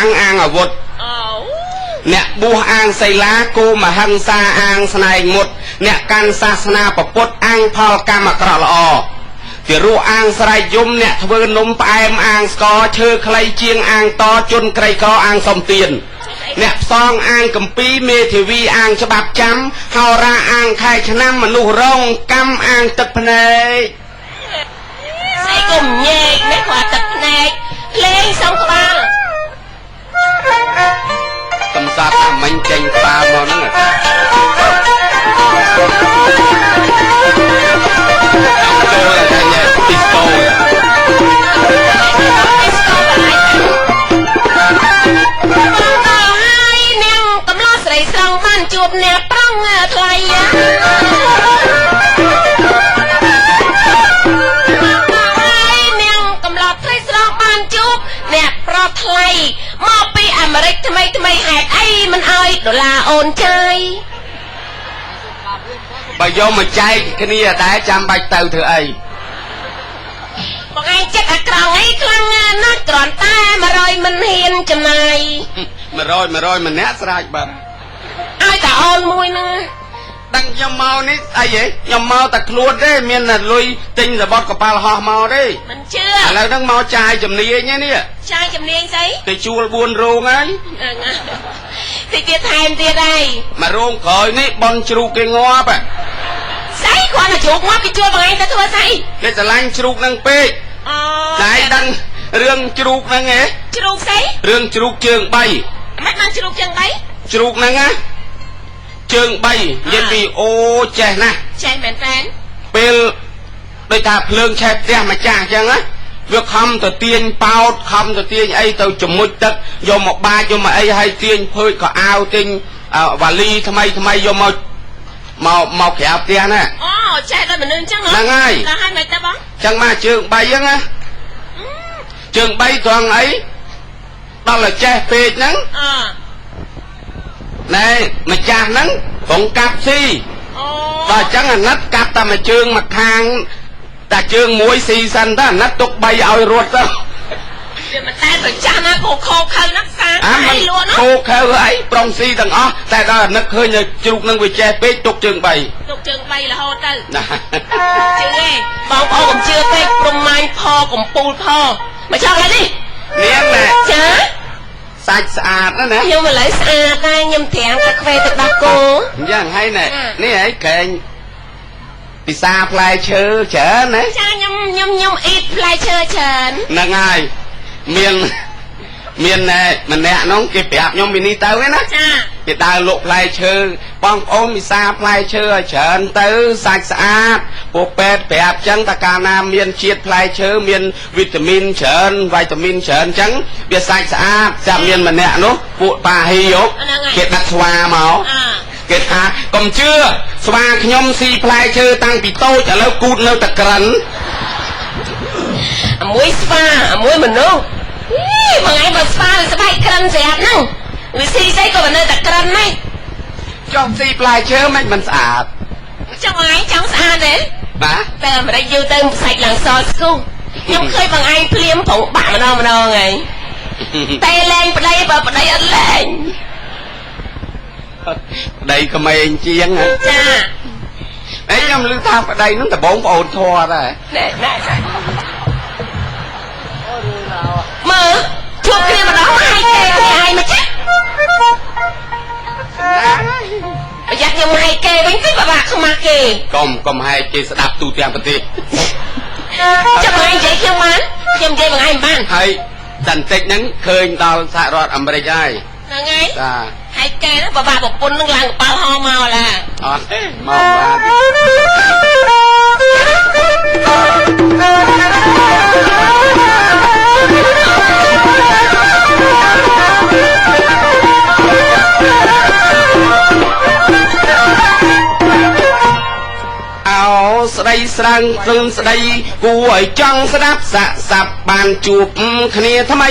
បាំងអាងអាវុធអ្នកបួសអាងសីលាគោមហិង្សាអាងស្នែងមុតអ្នកកាន់សាសនាពុទ្ធអាងផលកម្មអាក្រក់ល្អជារស់អាងស្រែកយំអ្នកធ្វើនំផ្អែមអាងស្ករឈើខ្លីជាងអាងតជន់ក្រីក្រអាងសំទៀនអ្នកផ្សងអាងកំពីមេធាវីអាងច្បាប់ចាំហោរាអាងខែឆ្នាំមនុស្សរងកម្មអាងទឹកភ្នែកស្អីកុំញែកនេះគាត់ទឹកភ្នែកលេងសងក្បាលកំសត់តែមិញចេញក្បាលមកហ្នឹងចូលតែញ៉ែពីស្គោស្រង់បានជួបអ្នកប្រងថ្លៃនាងកំឡោះថ្លៃស្រង់បានជួបអ្នកប្រថ្លៃមកពីអាមេរិកថ្មីហេតុអីមិនអោយដុល្លារអូនចាយបើយកមកចែកគ្នាដែរចាំបាច់ទៅធ្វើអីបងឯងចិត្តអាក្រង់អីខ្លាំងណាស់គ្រាន់តែ100មិនហ៊ានចំណាយ100ម្នាក់ស្រេចបាត់ឲ្យតែអូនមួយហ្នឹងដឹងខ្ញុំមកនេះអីហ៎ខ្ញុំមកតែខ្លួនទេមានតែលុយទិញរបស់កប៉ាល់ហោះមកទេមិនជឿឥឡូវហ្នឹងមកចាយជំនាញនេះចាយជំនាញស្អីគេជួល4រោងហើយតិចទៀតថែមទៀតហើយមួយរោងក្រោយនេះបនជ្រូកគេងាប់ស្អីគាត់មកជ្រូកងាប់គេជួលបងឯងទៅធ្វើស្អីគេស្រឡាញ់ជ្រូកហ្នឹងពេកតែដឹងរឿងជ្រូកហ្នឹងហ៎ជ្រូកស្អីរឿងជ្រូកជើង3មិនបានជ្រូកជើង3ជ្រូកហ្នឹងណាជើង3និយាយពីអូចេះណាស់ចេះមែនតើពេលដូចថាភ្លើងឆេះផ្ទះម្ចាស់អញ្ចឹងណាវាខំទៅទាញប៉ោតខំទៅទាញអីទៅជំមុជទឹកយកមកបាចយកមកអីឲ្យទាញភើចក៏អាវទាញវ៉ាលីថ្មីយកមកក្រៅផ្ទះណាអូចេះដល់មនុស្សអញ្ចឹងហ្នឹងហើយដល់ហើយមិនទៅបងអញ្ចឹងមកជើង3អញ្ចឹងណាជើង3ត្រង់អីដល់តែចេះពេកហ្នឹងណែម្ចាស់ហ្នឹងព្រងកាប់ស៊ីដល់អញ្ចឹងអាណិតកាប់តែមួយជើងមួយខាងតែជើងមួយស៊ីសិនទៅអាណិតទុក3ឲ្យរត់ទៅវាមិនតែប្រចាំណាគោខោខៅណាសាអីលួនគោខៅអីប្រុងស៊ីទាំងអស់តែដល់អាណិតឃើញជ្រូកនឹងវាចេះពេកទុកជើង3ទុកជើង3រហូតទៅជឿទេបងប្អូនកុំជឿពេកព្រំម៉ាញ់ផកំពូលផមកចង់ឡើយនេះនាងណែចាសាច់ស្អាតណាខ្ញុំឥឡូវស្អាតដែរខ្ញុំត្រាំតែខ្វេទឹកដោះគោអញ្ចឹងហើយណែនេះហើយកែងពិសាផ្លែឈើច្រើនណាចាខ្ញុំអ៊ីតផ្លែឈើច្រើនហ្នឹងហើយមានម្នាក់នោះគេប្រាប់ខ្ញុំពីនេះទៅណាចាគេដើរលក់ផ្លែឈើបងប្អូនពិសាផ្លែឈើឲ្យច្រើនទៅសាច់ស្អាតពួកពេទ្យប្រាប់ចឹងតែកាលណាមានជាតិផ្លែឈើមានវីតាមីនច្រើនវីតាមីនច្រើនចឹងវាសាច់ស្អាតចាំមានម្នាក់នោះពួកប៉ាហ៊ីយកគេដាក់ស្វាមកគេថាកុំជឿស្វាខ្ញុំស៊ីផ្លែឈើតាំងពីតូចឥឡូវគូតនៅតែក្រិនមួយស្វាមួយមនុស្សបងឯងបើស្វាស្បែកក្រិនស្រាប់ហ្នឹងវាស៊ីស្អីក៏នៅតែក្រិនដែរចង់ស៊ីផ្លែឈើមិនស្អាតចង់ឯងចង់ស្អាតទេបាទតែអាមេរិកយូរទៅសាច់ឡើងសស្គូខ្ញុំឃើញបងឯងភ្លាមប្រងបាក់ម្ដងហើយតែលែងប្តីបើប្តីអត់លែងប្តីក្មេងជាងចាអីខ្ញុំឮថាប្តីហ្នឹងដបងប្អូនធွာដែរណែមើលជួបគ្នាម្ដងមកឲ្យគេឲ្យមកចាប្រយ័ត្នខ្ញុំឲ្យគេវិញទៅពិបាកខ្មាស់គេកុំឲ្យគេស្ដាប់ទូទាំងប្រទេសចាំបងឯងនិយាយខ្ញុំបានខ្ញុំនិយាយបងឯងបានហើយតែបន្តិចហ្នឹងឃើញដល់សហរដ្ឋអាមេរិកហើយហ្នឹងហើយចាហើយគេហ្នឹងពិបាកប្រពន្ធហ្នឹងឡើងកប៉ាល់ហោមកឡាអត់ទេមកបាទស្ដីស្រាំងព្រឹងស្ដីគួរឲ្យចង់ស្ដាប់សាក់សាប់បានជួបគ្នាថ្មី